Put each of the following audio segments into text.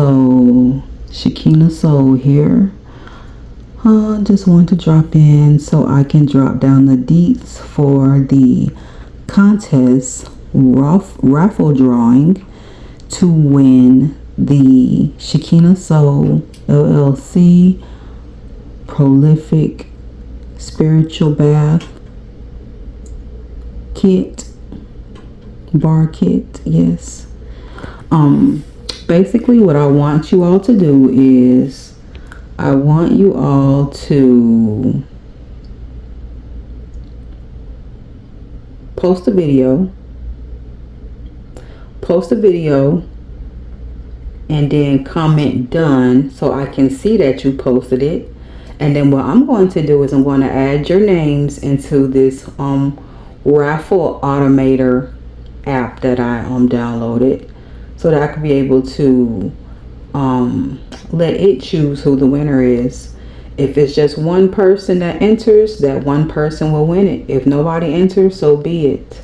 Hello, Shakina Soul here. Just want to drop in so I can drop down the deets for the contest raffle drawing to win the Shakina Soul LLC Prolific Spiritual Bath Kit, Bar Kit, yes. Basically what I want you all to do is I want you all to post a video and then comment done so I can see that you posted it. And then what I'm going to do is I'm going to add your names into this raffle automator app that I downloaded, so that I could be able to let it choose who the winner is. If it's just one person that enters, that one person will win it. If nobody enters, so be it.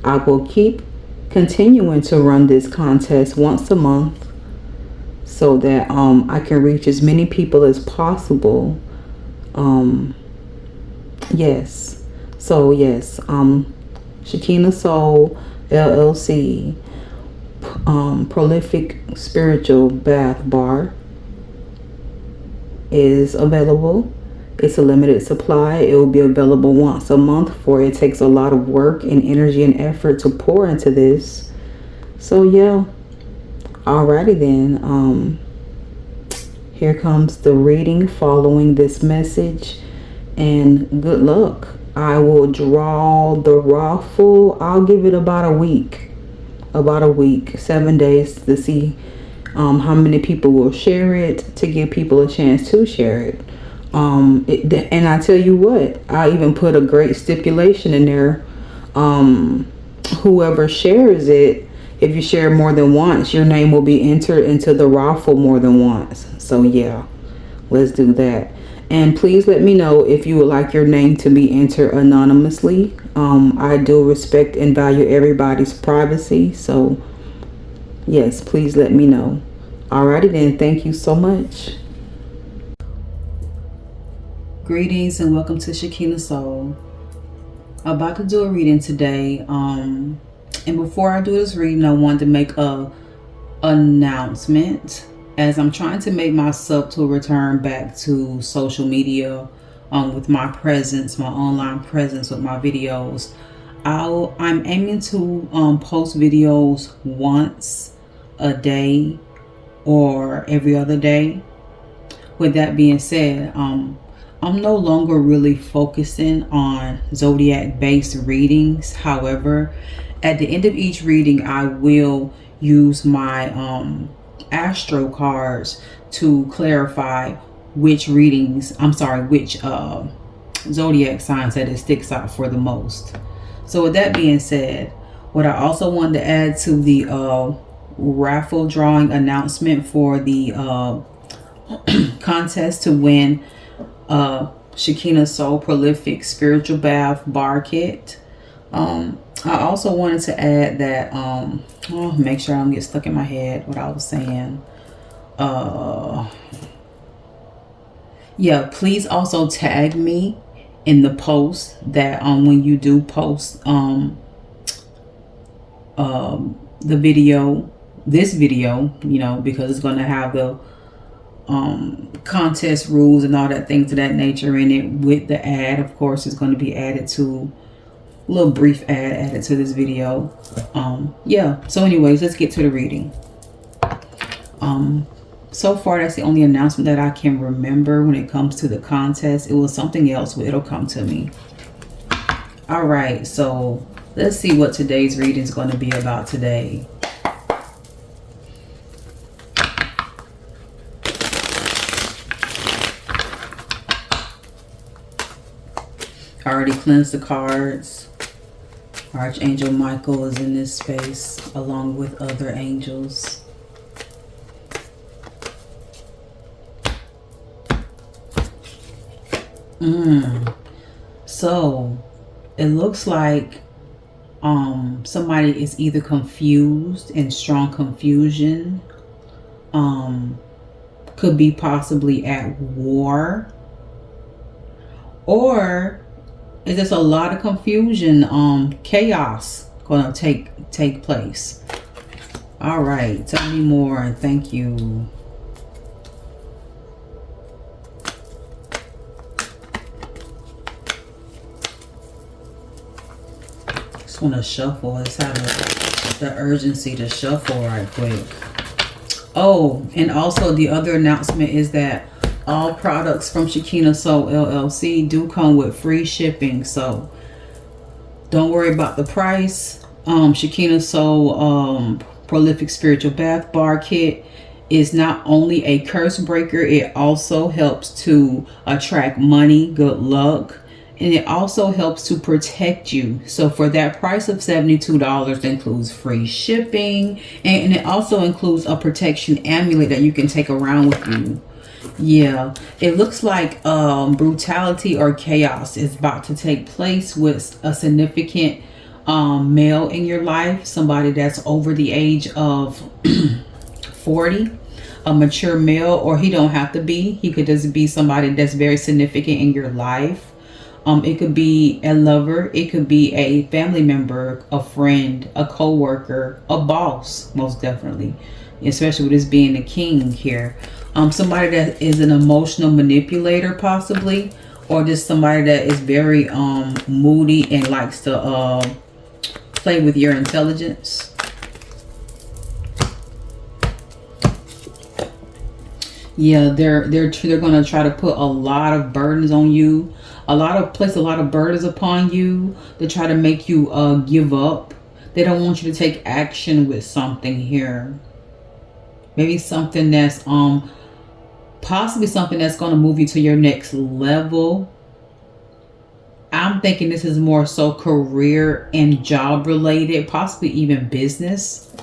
I will keep continuing to run this contest once a month so that I can reach as many people as possible. Yes. So yes, Shakina Soul LLC Prolific Spiritual Bath Bar is available. It's a limited supply. It will be available once a month, for it takes a lot of work and energy and effort to pour into this. So yeah, alrighty then. Here comes the reading following this message, and good luck. I will draw the raffle. I'll give it about a week, 7 days to see how many people will share it, to give people a chance to share it. And I tell you what, I even put a great stipulation in there. Whoever shares it, if you share more than once, your name will be entered into the raffle more than once. So yeah, let's do that. And please let me know if you would like your name to be entered anonymously. I do respect and value everybody's privacy. So yes, please let me know. Alrighty then, thank you so much. Greetings and welcome to Shakina Soul. I'm about to do a reading today. And before I do this reading, I wanted to make a announcement, as I'm trying to make my subtle return back to social media with my presence, my online presence with my videos. I'm aiming to post videos once a day or every other day. With that being said, I'm no longer really focusing on zodiac based readings. However, at the end of each reading, I will use my astro cards to clarify which zodiac signs that it sticks out for the most. So with that being said, what I also wanted to add to the raffle drawing announcement for the contest to win Shakina Soul Prolific Spiritual Bath Bar Kit. I also wanted to add that make sure I don't get stuck in my head what I was saying. Yeah, please also tag me in the post that when you do post the video, this video, you know, because it's going to have the contest rules and all that things of that nature in it. With the ad, of course, is going to be added to a little brief ad added to this video. Yeah, so anyways, let's get to the reading. So far, that's the only announcement that I can remember when it comes to the contest. It was something else, but it'll come to me. All right, so let's see what today's reading is going to be about today. I already cleansed the cards. Archangel Michael is in this space along with other angels. So it looks like somebody is either confused, in strong confusion, could be possibly at war, or is just a lot of confusion, chaos gonna take place. All right, tell me more and thank you. Just want to shuffle. Let's have the urgency to shuffle right quick. Oh, and also the other announcement is that all products from Shekinah Soul LLC do come with free shipping, so don't worry about the price. Shekinah Soul Prolific Spiritual Bath Bar Kit is not only a curse breaker, it also helps to attract money, good luck, and it also helps to protect you. So for that price of $72, it includes free shipping, and it also includes a protection amulet that you can take around with you. Yeah, it looks like brutality or chaos is about to take place with a significant male in your life, somebody that's over the age of 40, a mature male, or he don't have to be. He could just be somebody that's very significant in your life. It could be a lover, it could be a family member, a friend, a co-worker, a boss, most definitely, especially with this being the king here. Somebody that is an emotional manipulator possibly, or just somebody that is very moody and likes to play with your intelligence. Yeah, they're going to try to put a lot of burdens on you. Place a lot of burdens upon you to try to make you give up. They don't want you to take action with something here. Maybe something that's possibly something that's going to move you to your next level. I'm thinking this is more so career and job related, possibly even business.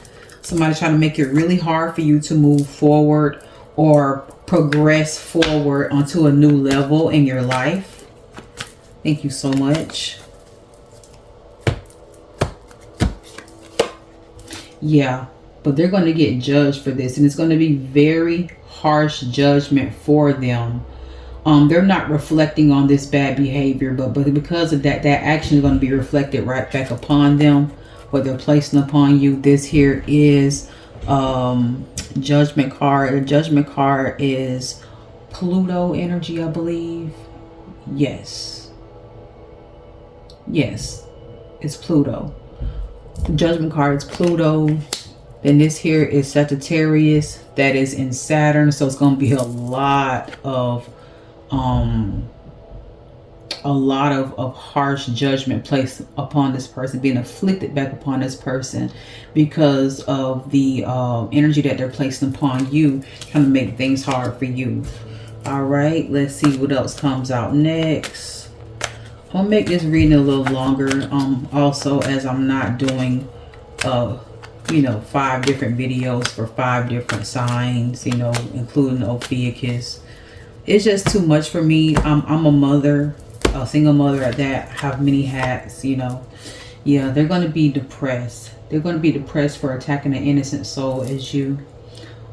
Somebody trying to make it really hard for you to move forward or progress forward onto a new level in your life. Thank you so much. Yeah, but they're going to get judged for this, and it's going to be very harsh judgment for them. They're not reflecting on this bad behavior, but because of that action is going to be reflected right back upon them, what they're placing upon you. This here is judgment card. The judgment card is Pluto energy, I believe. Yes, it's Pluto. The judgment card is Pluto. Then this here is Sagittarius, that is in Saturn, so it's going to be a lot of harsh judgment placed upon this person, being afflicted back upon this person because of the energy that they're placing upon you, trying to make things hard for you. All right, let's see what else comes out next. I'll make this reading a little longer, also, as I'm not doing 5 different videos for 5 different signs, including Ophiuchus. It's just too much for me. I'm a mother, a single mother at that, have many hats, Yeah, they're going to be depressed. They're going to be depressed for attacking an innocent soul as you.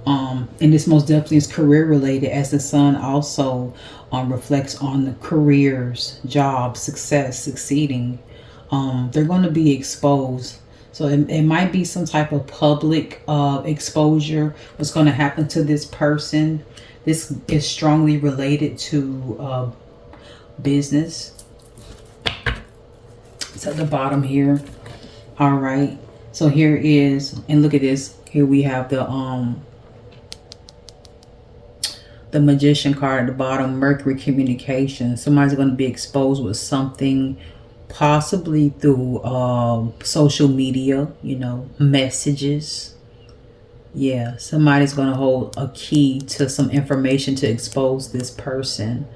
And this most definitely is career related, as the sun also reflects on the careers, jobs, success, succeeding. They're going to be exposed. So it might be some type of public exposure. What's going to happen to this person? This is strongly related to business. It's at the bottom here. All right. So here is, and look at this. Here we have the Magician card at the bottom. Mercury communication. Somebody's going to be exposed with something, possibly through social media, messages. Yeah, somebody's going to hold a key to some information to expose this person.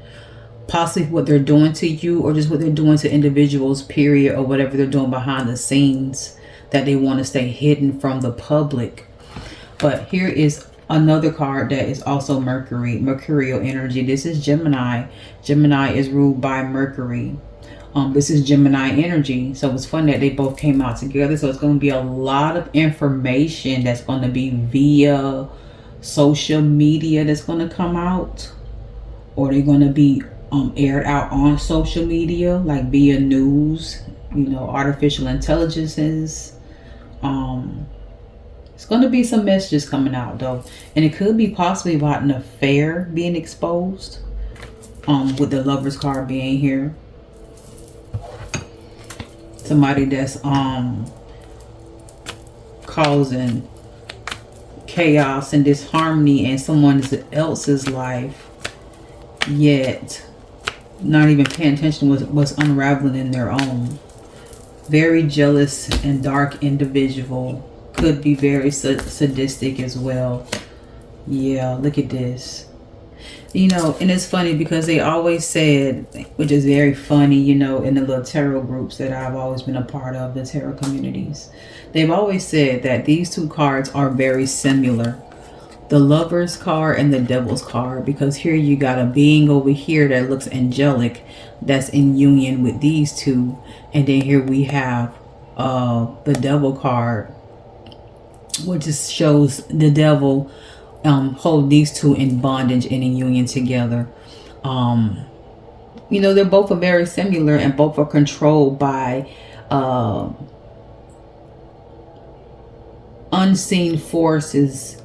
Possibly what they're doing to you, or just what they're doing to individuals, period, or whatever they're doing behind the scenes that they want to stay hidden from the public. But here is another card that is also mercurial energy. This is Gemini. Gemini is ruled by Mercury. This is Gemini energy. So it's fun that they both came out together. So it's going to be a lot of information that's going to be via social media that's going to come out, or they're going to be aired out on social media, like via news, artificial intelligences. It's going to be some messages coming out though, and it could be possibly about an affair being exposed, with the Lovers card being here. Somebody that's causing chaos and disharmony in someone else's life, yet not even paying attention to what's unraveling in their own. Very jealous and dark individual. Could be very sadistic as well. Yeah, look at this. And it's funny because they always said, which is very funny, in the little tarot groups that I've always been a part of, the tarot communities, they've always said that these two cards are very similar. The Lover's card and the Devil's card, because here you got a being over here that looks angelic, that's in union with these two, and then here we have the Devil card, which just shows the devil hold these two in bondage and in union together. They're both very similar, and both are controlled by unseen forces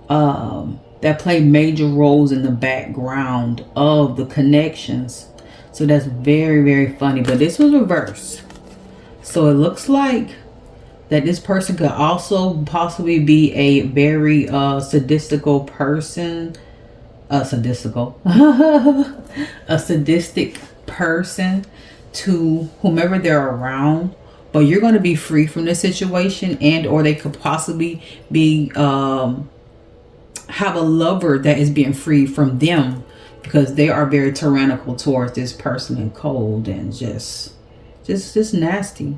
that play major roles in the background of the connections. So that's very, very funny. But this was reversed. So it looks like that this person could also possibly be a very sadistical person. A sadistic person to whomever they're around. But you're going to be free from this situation, and or they could possibly be have a lover that is being free from them, because they are very tyrannical towards this person and cold and just nasty.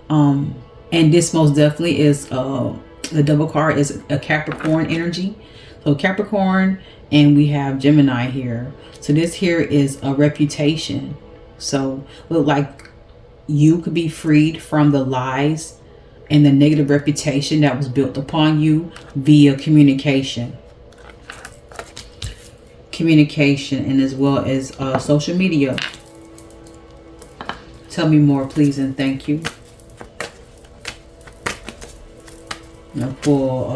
And this most definitely is the Double card is a Capricorn energy. So Capricorn, and we have Gemini here. So this here is a reputation. So look like you could be freed from the lies and the negative reputation that was built upon you via communication. And as well as social media. Tell me more, please, and thank you. I'm going to pull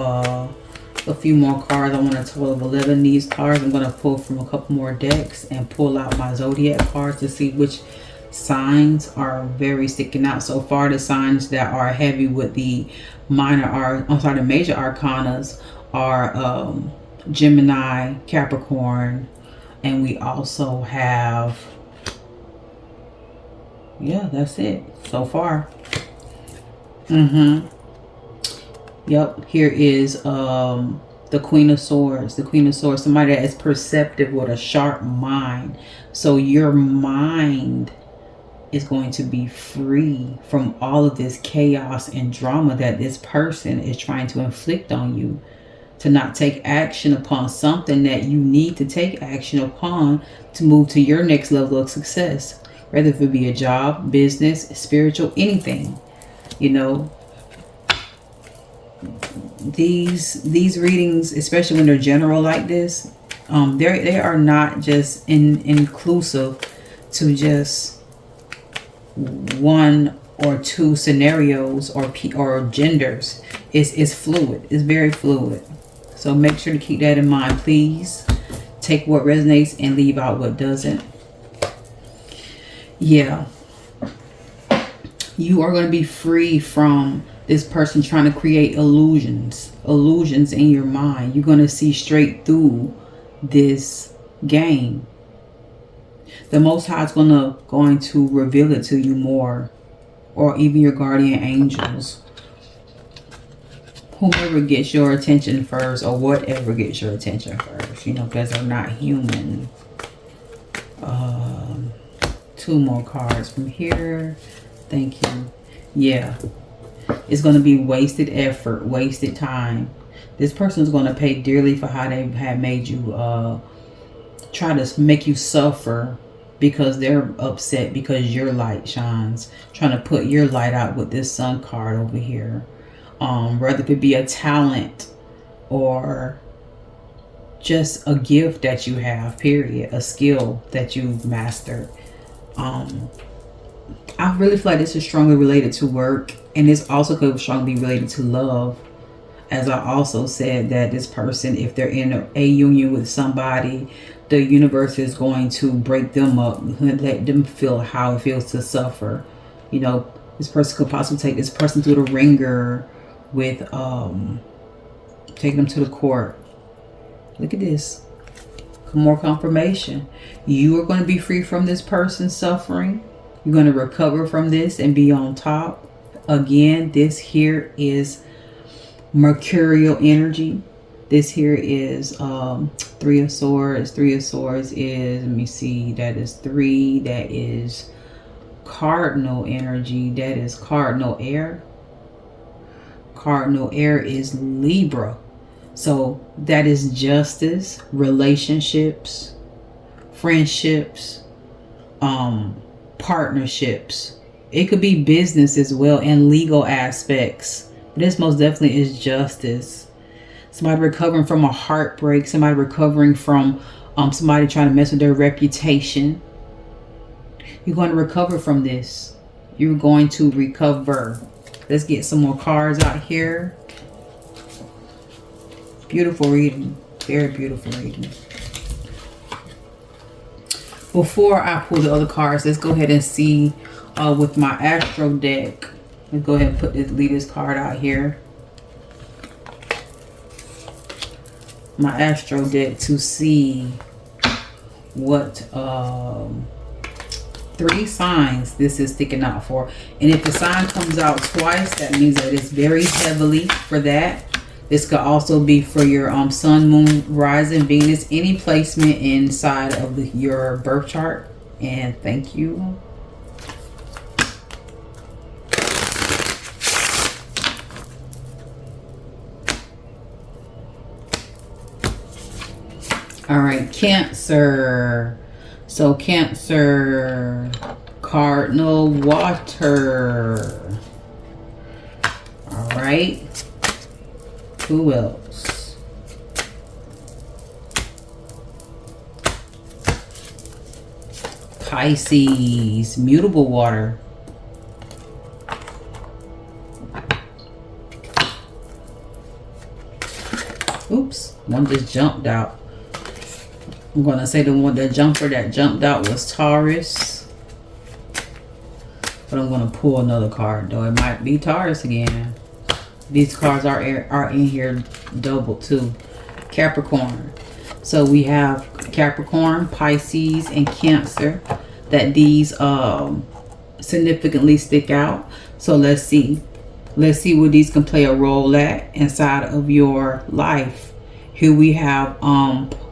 a few more cards. I want a total of 11 these cards. I'm going to pull from a couple more decks and pull out my zodiac cards to see which signs are very sticking out so far. The signs that are heavy with the the major arcanas are Gemini, Capricorn, and we also have, yeah, that's it so far. Yep, here is the Queen of Swords. The Queen of Swords, somebody that is perceptive with a sharp mind. So your mind is going to be free from all of this chaos and drama that this person is trying to inflict on you, to not take action upon something that you need to take action upon to move to your next level of success, whether it be a job, business, spiritual, anything. These readings, especially when they're general like this, they are not just inclusive to just one or two scenarios or genders. It's fluid. It's very fluid. So make sure to keep that in mind, please. Take what resonates and leave out what doesn't. Yeah. You are going to be free from this person trying to create illusions in your mind. You're going to see straight through this game. The Most High is going to reveal it to you more, or even your guardian angels. Whomever gets your attention first, or whatever gets your attention first, because they're not human. Two more cards from here. Thank you. Yeah. It's going to be wasted effort, wasted time. This person is going to pay dearly for how they have made you, try to make you suffer because they're upset because your light shines. Trying to put your light out with this Sun card over here. Whether it be a talent or just a gift that you have, period, a skill that you've mastered. I really feel like this is strongly related to work, and this also could strongly be related to love. As I also said, that this person, if they're in a union with somebody, the universe is going to break them up and let them feel how it feels to suffer. You know, this person could possibly take this person through the ringer with taking them to the court. Look at this. More confirmation. You are going to be free from this person's suffering. You're going to recover from this and be on top. Again, this here is mercurial energy. This here is Three of Swords. Three of Swords is, let me see, that is 3. That is cardinal energy. That is cardinal air. Cardinal air is Libra. So that is justice, relationships, friendships, partnerships. It could be business as well, and legal aspects. This most definitely is justice. Somebody recovering from a heartbreak. Somebody recovering from somebody trying to mess with their reputation. You're going to recover from this. You're going to recover. Let's get some more cards out here. Beautiful reading. Very beautiful reading. Before I pull the other cards, let's go ahead and see with my Astro deck. Let's go ahead and leave this card out here. My Astro deck to see what 3 signs this is sticking out for. And if the sign comes out twice, that means that it's very heavily for that. This could also be for your sun, moon, rising, Venus, any placement inside of your birth chart. And thank you. All right, Cancer. So Cancer, cardinal water. All right. Who else? Pisces, mutable water. Oops, one just jumped out. I'm going to say the one, the jumper that jumped out was Taurus. But I'm going to pull another card, though. It might be Taurus again. These cards are in here double too. Capricorn. So we have Capricorn, Pisces, and Cancer. That these significantly stick out. So let's see. Let's see where these can play a role at inside of your life. Here we have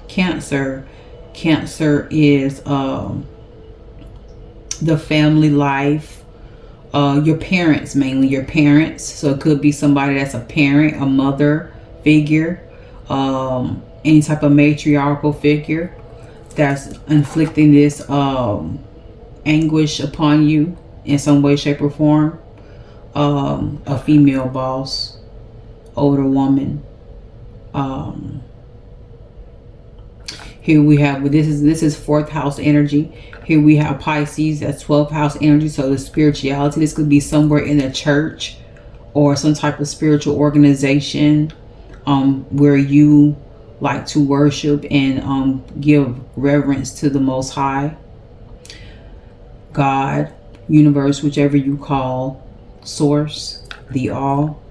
Cancer. Cancer is the family life. Your parents, mainly your parents. So it could be somebody that's a parent, a mother figure, any type of matriarchal figure that's inflicting this anguish upon you in some way, shape, or form. A female boss, older woman. Here we have, this is 4th house energy. Here we have Pisces, that's 12th house energy. So the spirituality, this could be somewhere in a church or some type of spiritual organization where you like to worship and give reverence to the Most High, God, universe, whichever you call, source, the all.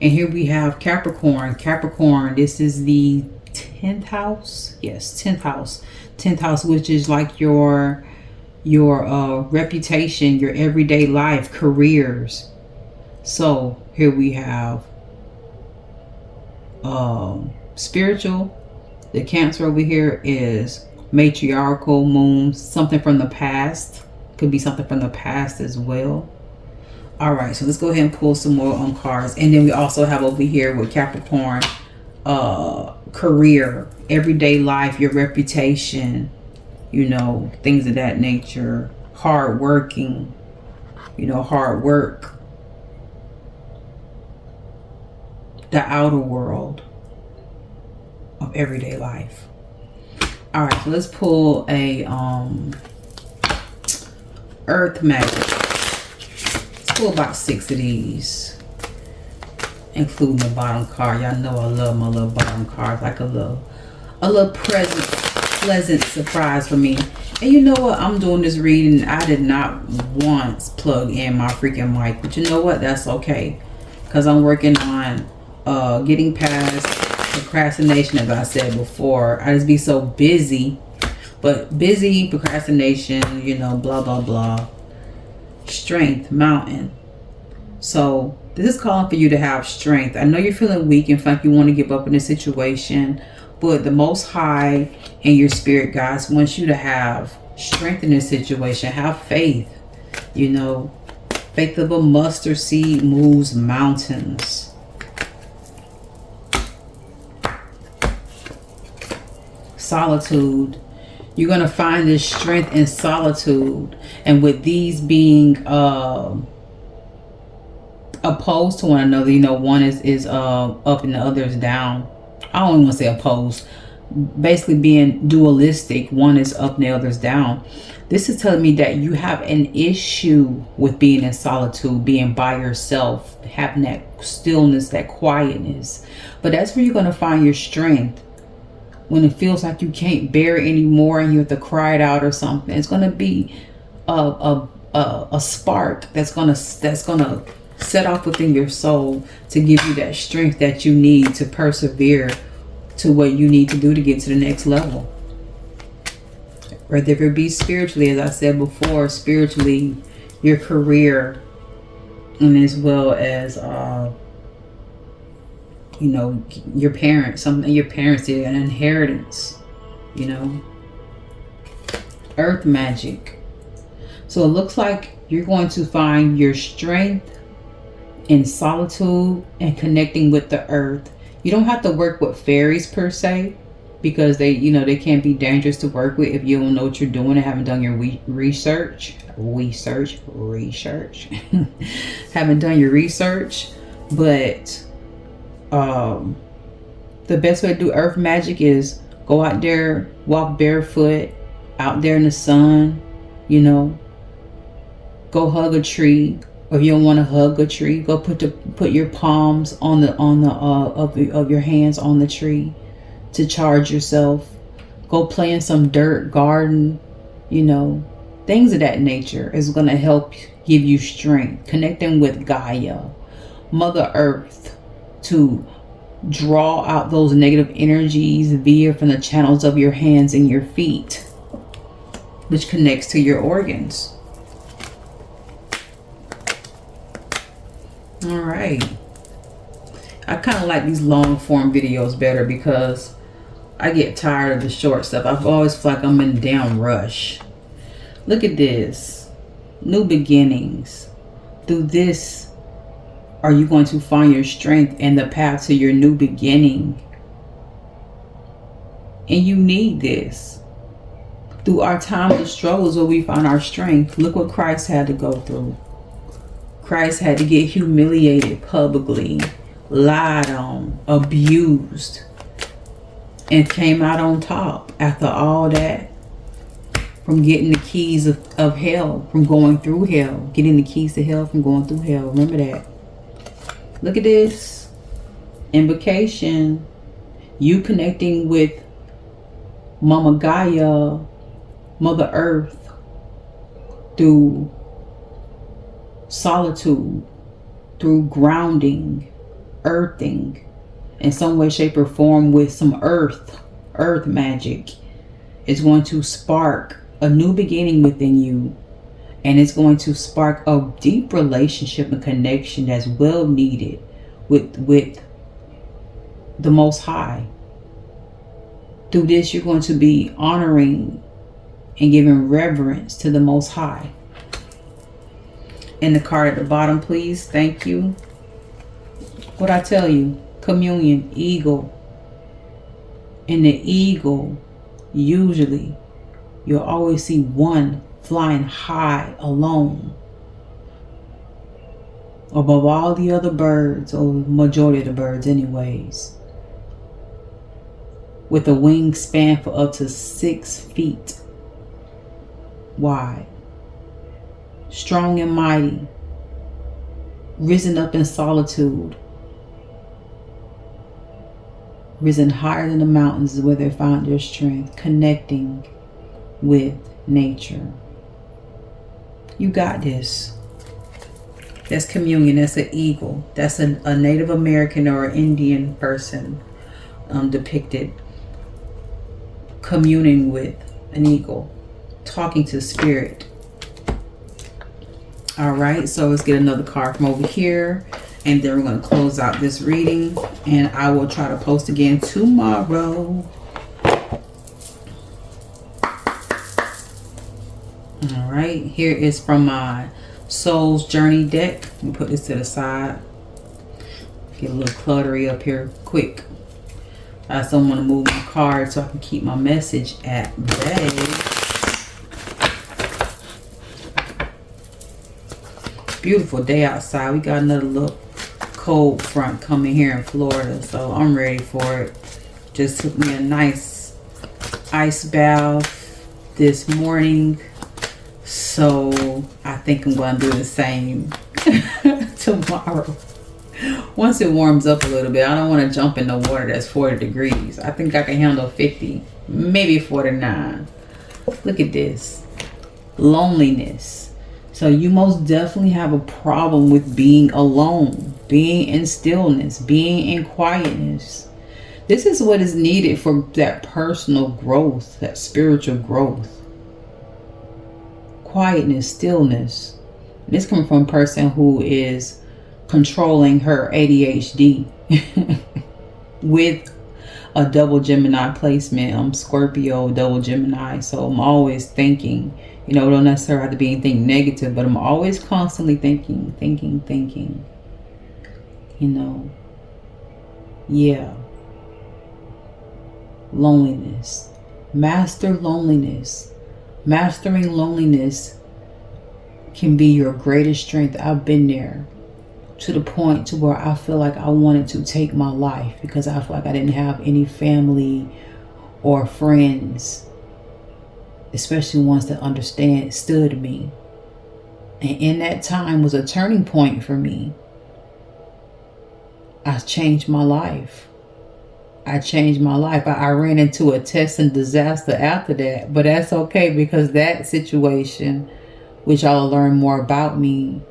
And here we have Capricorn. Capricorn, this is the 10th house. Yes, 10th house. 10th house, which is like your reputation, your everyday life, careers. So here we have spiritual. The Cancer over here is matriarchal, moon, something from the past. Could be something from the past as well. All right, so let's go ahead and pull some more cards. And then we also have over here with Capricorn, career, everyday life, your reputation, you know, things of that nature. Hard working, you know, hard work. The outer world. of everyday life. All right, so let's pull a earth magic. Let's pull about 6 of these, including the bottom card. Y'all know I love my little bottom cards, like a little pleasant surprise for me. And you know what? I'm doing this reading. I did not once plug in my freaking mic, but you know what? That's okay, because I'm working on getting past procrastination. As I said before, I just be so busy. But busy, procrastination, you know, blah blah blah. Strength, mountain. So this is calling for you to have strength. I know you're feeling weak and feel like you want to give up in this situation, but the Most High and your spirit guides wants you to have strength in this situation. Have faith. You know, faith of a mustard seed moves mountains. Solitude. You're going to find this strength in solitude. And with these being opposed to one another, you know, one is up and the other is down. I don't even want to say opposed. Basically being dualistic. One is up and the other is down. This is telling me that you have an issue with being in solitude, being by yourself, having that stillness, that quietness. But that's where you're going to find your strength. When it feels like you can't bear it anymore and you have to cry it out or something, it's going to be a spark that's going to set off within your soul to give you that strength that you need to persevere to what you need to do to get to the next level. Whether it be spiritually, as I said before, spiritually, your career, and as well as you know, your parents, something your parents did, an inheritance, you know. Earth magic. So it looks like you're going to find your strength in solitude and connecting with the earth. You don't have to work with fairies per se, because they, you know, they can be dangerous to work with if you don't know what you're doing and haven't done your research. Haven't done your research. But the best way to do earth magic is go out there, walk barefoot out there in the sun, you know, go hug a tree. Or if you don't want to hug a tree, go put your palms on the of your hands on the tree to charge yourself. Go play in some dirt garden, you know, things of that nature is going to help give you strength. Connecting with Gaia, Mother Earth, to draw out those negative energies via from the channels of your hands and your feet, which connects to your organs. All right. I kind of like these long form videos better because I get tired of the short stuff. I've always felt like I'm in a damn rush. Look at this. New beginnings. Through this, are you going to find your strength and the path to your new beginning? And you need this. Through our times of struggles where we find our strength. Look what Christ had to go through. Christ had to get humiliated publicly, lied on, abused, and came out on top after all that. From getting the keys of hell, from going through hell. Getting the keys to hell from going through hell. Remember that. Look at this. Invocation. You connecting with Mama Gaia, Mother Earth, through solitude, through grounding, earthing, in some way, shape, or form with some earth magic, is going to spark a new beginning within you. And it's going to spark a deep relationship and connection that's well needed with the Most High. Through this, you're going to be honoring and giving reverence to the Most High. And the card at the bottom, please. Thank you. What I tell you, communion, eagle. In the eagle, usually, you'll always see one flying high alone above all the other birds, or majority of the birds anyways. with a wingspan for up to 6 feet wide, strong and mighty, risen up in solitude, risen higher than the mountains where they found their strength, connecting with nature. You got this. That's communion. That's an eagle. That's a Native American or Indian person depicted communing with an eagle, talking to spirit. All right, so let's get another card from over here, and then we're going to close out this reading, and I will try to post again tomorrow. All right, here is from my Soul's Journey deck. Let me put this to the side. Get a little cluttery up here quick. I just don't want to move my card so I can keep my message at bay. Beautiful day outside. We got another little cold front coming here in Florida, so I'm ready for it. Just took me a nice ice bath this morning, so I think I'm going to do the same tomorrow. Once it warms up a little bit, I don't want to jump in the water that's 40 degrees. I think I can handle 50, maybe 49. Look at this. Loneliness. So you most definitely have a problem with being alone, being in stillness, being in quietness. This is what is needed for that personal growth, that spiritual growth. Quietness, stillness. This comes from a person who is controlling her ADHD with a double Gemini placement. I'm Scorpio, double Gemini, so I'm always thinking. You know, don't necessarily have to be anything negative, but I'm always constantly thinking. You know, yeah. Loneliness. Master loneliness. Mastering loneliness can be your greatest strength. I've been there to the point to where I feel like I wanted to take my life because I feel like I didn't have any family or friends, especially ones that understood me. And in that time was a turning point for me. I changed my life. I ran into a test and disaster after that, but that's okay because that situation, which I'll learn more about me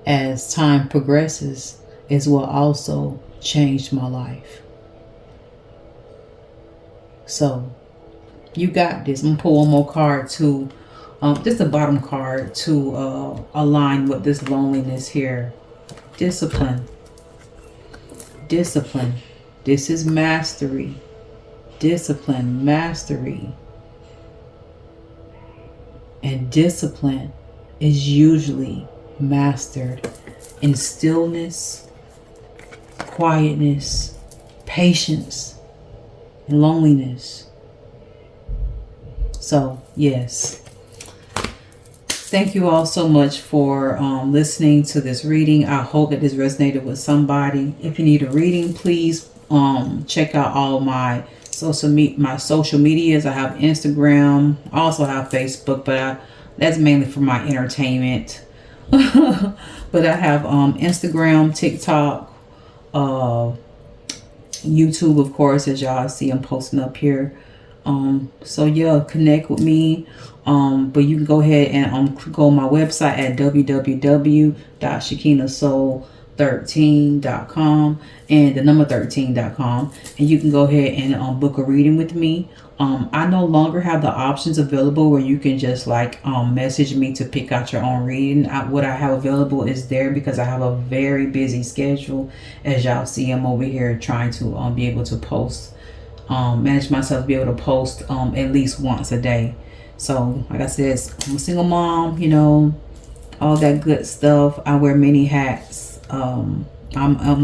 as time progresses, is what also changed my life. So you got this. I'm gonna pull one more card to just the bottom card to align with this loneliness here. Discipline. This is mastery. Discipline, mastery. And discipline is usually mastered in stillness, quietness, patience, and loneliness. So, yes. Thank you all so much for listening to this reading. I hope that this resonated with somebody. If you need a reading, please check out all my social medias. I have Instagram. I also have Facebook, but that's mainly for my entertainment. But I have Instagram, TikTok, YouTube, of course, as y'all see I'm posting up here. So yeah, connect with me. But you can go ahead and go on my website at www.shakinasoul13.com and the number 13.com, and you can go ahead and book a reading with me. I no longer have the options available where you can just message me to pick out your own reading. What I have available is there because I have a very busy schedule. As y'all see, I'm over here trying to be able to post, manage myself to be able to post at least once a day. So like I said, I'm a single mom, you know, all that good stuff. I wear many hats. I'm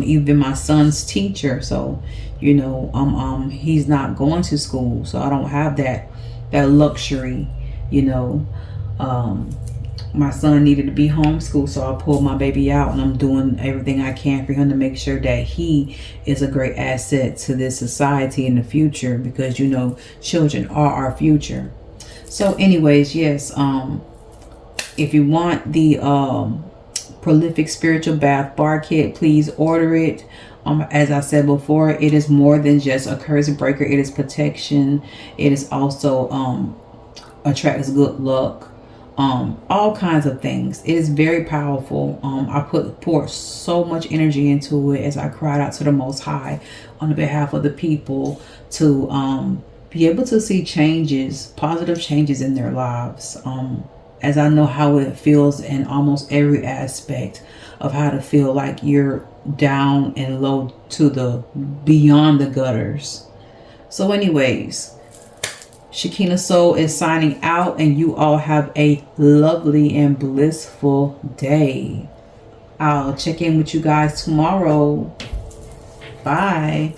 even my son's teacher, so you know, he's not going to school, so I don't have that luxury, you know, My son needed to be homeschooled, so I pulled my baby out, and I'm doing everything I can for him to make sure that he is a great asset to this society in the future, because you know children are our future. So anyways, yes, if you want the prolific spiritual bath bar kit, please order it. As I said before, it is more than just a curse breaker. It is protection. It is also attracts good luck, all kinds of things. It is very powerful. I poured so much energy into it as I cried out to the Most High on the behalf of the people to be able to see changes, positive changes in their lives. As I know how it feels in almost every aspect of how to feel like you're down and low to the beyond the gutters. So anyways, Shakina Soul is signing out, and you all have a lovely and blissful day. I'll check in with you guys tomorrow. Bye.